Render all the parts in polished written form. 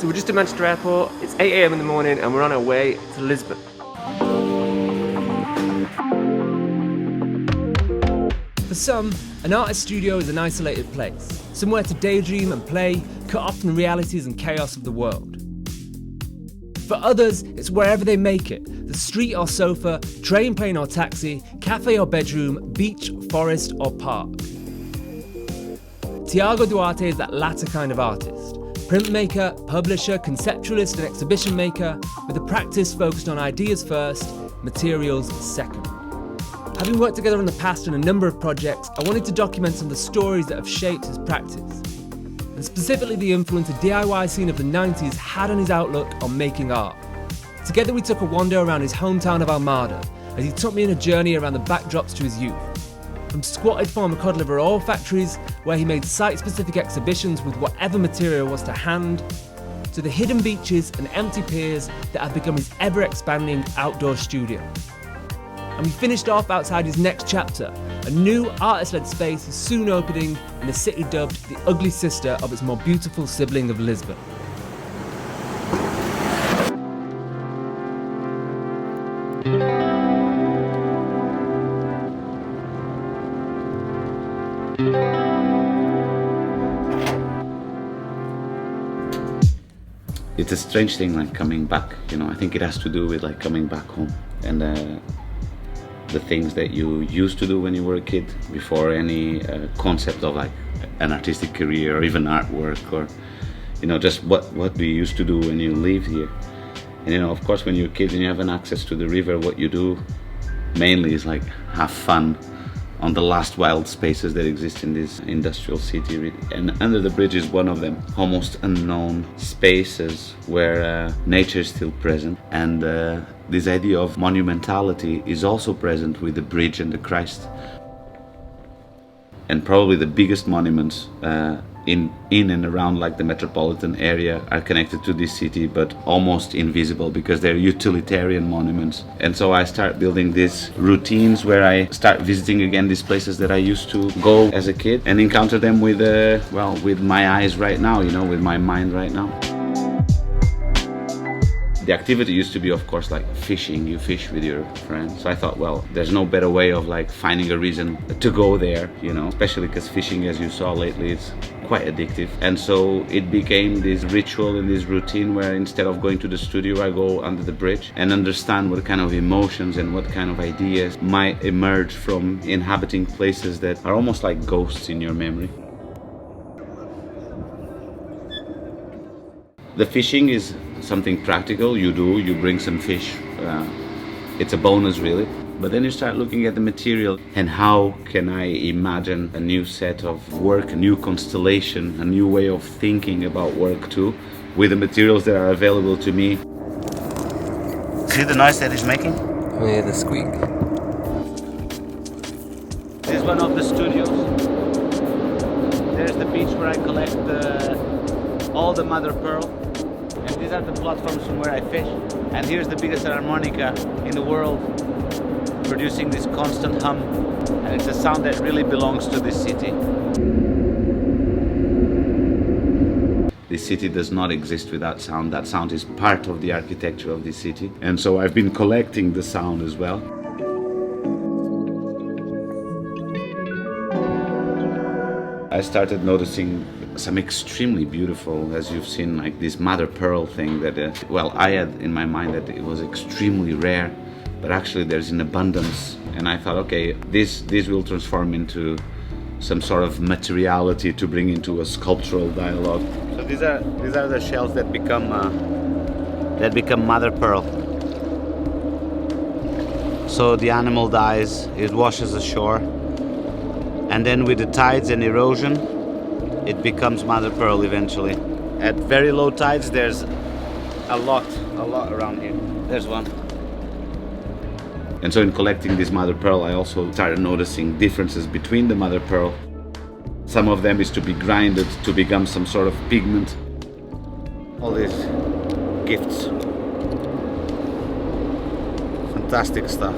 So we're just at Manchester Airport, it's 8 AM in the morning and we're on our way to Lisbon. For some, an artist studio is an isolated place, somewhere to daydream and play, cut off from the realities and chaos of the world. For others, it's wherever they make it, the street or sofa, train, plane or taxi, cafe or bedroom, beach, forest or park. Tiago Duarte is that latter kind of artist. Printmaker, publisher, conceptualist and exhibition maker, with a practice focused on ideas first, materials second. Having worked together in the past on a number of projects, I wanted to document some of the stories that have shaped his practice, and specifically the influence the DIY scene of the 90s had on his outlook on making art. Together we took a wander around his hometown of Almada, as he took me on a journey around the backdrops to his youth. From squatted former cod liver oil factories, where he made site-specific exhibitions with whatever material was to hand, to the hidden beaches and empty piers that have become his ever-expanding outdoor studio. And we finished off outside his next chapter, a new artist-led space is soon opening in a city dubbed the ugly sister of its more beautiful sibling of Lisbon. It's a strange thing, like coming back, I think it has to do with like coming back home and the things that you used to do when you were a kid before any concept of like an artistic career or even artwork or just what we used to do when you lived here. And of course when you're a kid and you have an access to the river, what you do mainly is like have fun on the last wild spaces that exist in this industrial city, really. And under the bridge is one of them, almost unknown spaces where nature is still present, and this idea of monumentality is also present with the bridge and the Christ. And probably the biggest monuments in and around like the metropolitan area are connected to this city, but almost invisible because they're utilitarian monuments. And so I start building these routines where I start visiting again these places that I used to go as a kid and encounter them with with my eyes right now, with my mind right now. The activity used to be, of course, like fishing. You fish with your friends. So I thought, well, there's no better way of like finding a reason to go there, especially because fishing, as you saw lately, is quite addictive. And so it became this ritual and this routine where instead of going to the studio, I go under the bridge and understand what kind of emotions and what kind of ideas might emerge from inhabiting places that are almost like ghosts in your memory. The fishing is something practical. You bring some fish. It's a bonus, really. But then you start looking at the material and how can I imagine a new set of work, a new constellation, a new way of thinking about work too, with the materials that are available to me. See the noise that it's making? Oh yeah, the squeak. This is one of the studios. There's the beach where I collect all the mother pearl. And these are the platforms from where I fish. And here's the biggest harmonica in the world, producing this constant hum. And it's a sound that really belongs to this city. This city does not exist without sound. That sound is part of the architecture of this city. And so I've been collecting the sound as well. I started noticing some extremely beautiful, as you've seen, like this mother pearl thing that, I had in my mind that it was extremely rare, but actually there's an abundance. And I thought, okay, this will transform into some sort of materiality to bring into a sculptural dialogue. So these are the shells that become mother pearl. So the animal dies, it washes ashore, and then with the tides and erosion, it becomes mother pearl eventually. At very low tides, there's a lot around here. There's one. And so in collecting this mother pearl, I also started noticing differences between the mother pearl. Some of them is to be grinded to become some sort of pigment. All these gifts. Fantastic stuff.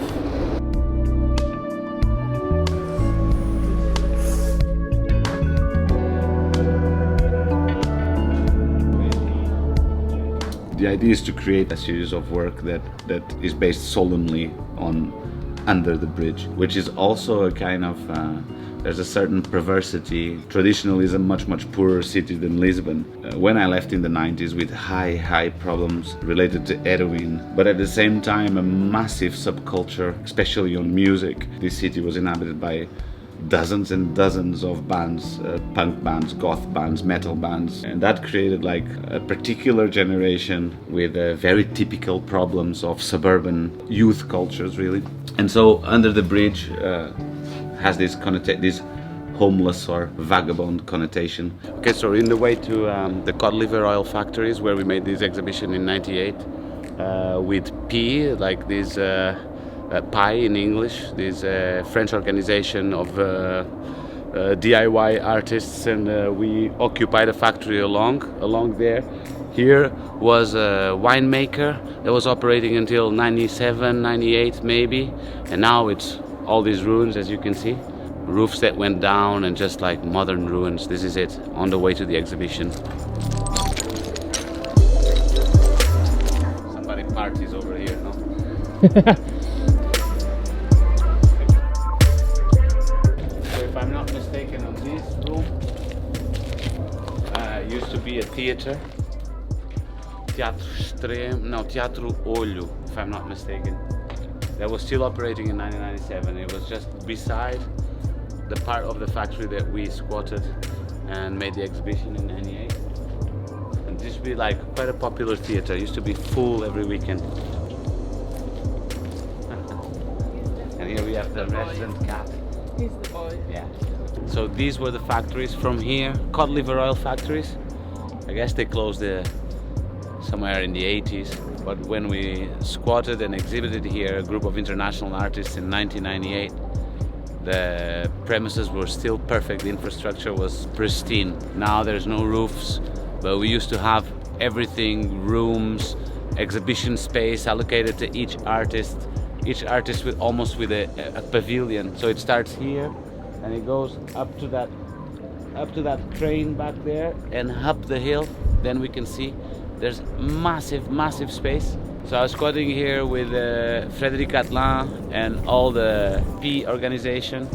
The idea is to create a series of work that is based solemnly on Under the Bridge, which is also a kind of there's a certain perversity. Traditionally, is a much poorer city than Lisbon. When I left in the 90s with high problems related to heroin, but at the same time a massive subculture, especially on music. This city was inhabited by dozens and dozens of bands, punk bands, goth bands, metal bands, and that created like a particular generation with very typical problems of suburban youth cultures, really. And so Under the Bridge has this homeless or vagabond connotation. Okay, so in the way to the cod liver oil factories, where we made this exhibition in '98 with P, like this PI in English, this French organization of DIY artists, and we occupied a factory along there. Here was a winemaker that was operating until 97, 98 maybe, and now it's all these ruins, as you can see. Roofs that went down and just like modern ruins. This is it, on the way to the exhibition. Somebody parties over here, no? So if I'm not mistaken, on this room used to be a theater. Teatro Olho, if I'm not mistaken. That was still operating in 1997. It was just beside the part of the factory that we squatted and made the exhibition in '98. And this used to be like quite a popular theater. It used to be full every weekend. And here we have the resident cat. He's the boy. Yeah. So these were the factories from here, cod liver oil factories. I guess they closed somewhere in the 80s. But when we squatted and exhibited here, a group of international artists in 1998, the premises were still perfect, the infrastructure was pristine. Now there's no roofs, but we used to have everything, rooms, exhibition space allocated to each artist with almost with a pavilion. So it starts here and it goes up to that train back there and up the hill. Then we can see there's massive space. So I was squatting here with Frédéric Atlan and all the P organization,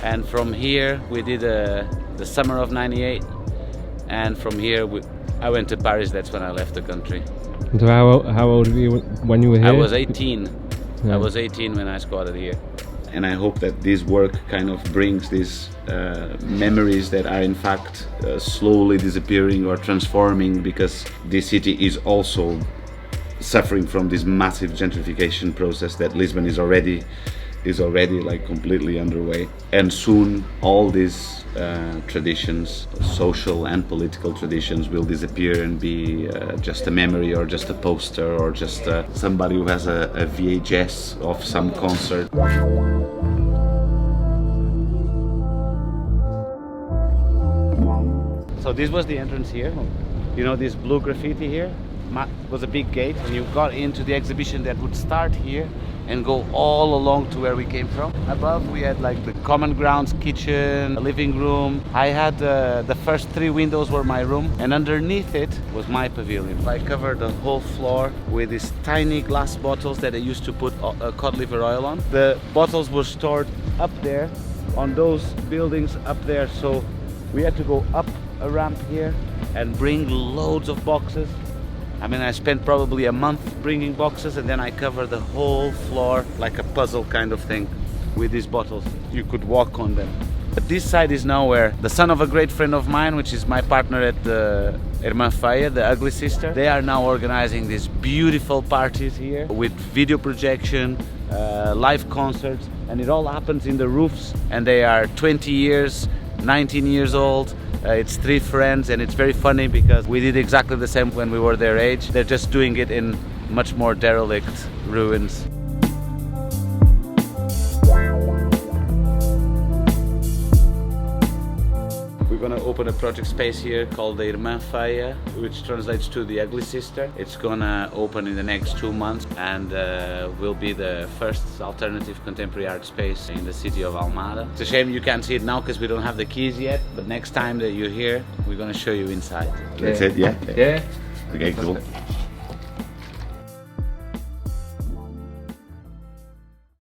and from here we did the summer of '98, and from here I went to Paris. That's when I left the country. So how old were you when you were here? I was 18. Yeah. I was 18 when I squatted here. And I hope that this work kind of brings these memories that are in fact slowly disappearing or transforming, because this city is also suffering from this massive gentrification process that Lisbon is already like completely underway. And soon all these traditions, social and political traditions, will disappear and be just a memory or just a poster or just somebody who has a VHS of some concert. So this was the entrance here. You know this blue graffiti here? Was a big gate, and you got into the exhibition that would start here and go all along to where we came from. Above we had like the common grounds, kitchen, a living room. I had the first 3 windows were my room, and underneath it was my pavilion. I covered the whole floor with these tiny glass bottles that I used to put cod liver oil on. The bottles were stored up there on those buildings up there, so we had to go up a ramp here and bring loads of boxes. I mean, I spent probably a month bringing boxes, and then I covered the whole floor like a puzzle kind of thing with these bottles. You could walk on them. But this side is now where the son of a great friend of mine, which is my partner at the Irmã Feia, the ugly sister, they are now organizing these beautiful parties here with video projection, live concerts, and it all happens in the roofs, and they are 20 years, 19 years old. It's 3 friends, and it's very funny because we did exactly the same when we were their age. They're just doing it in much more derelict ruins. We're gonna open a project space here called the Irmã Feia, which translates to the ugly sister. It's gonna open in the next 2 months, and will be the first alternative contemporary art space in the city of Almada. It's a shame you can't see it now because we don't have the keys yet, but next time that you're here, we're gonna show you inside. Okay. That's it, yeah? Yeah. Okay, cool.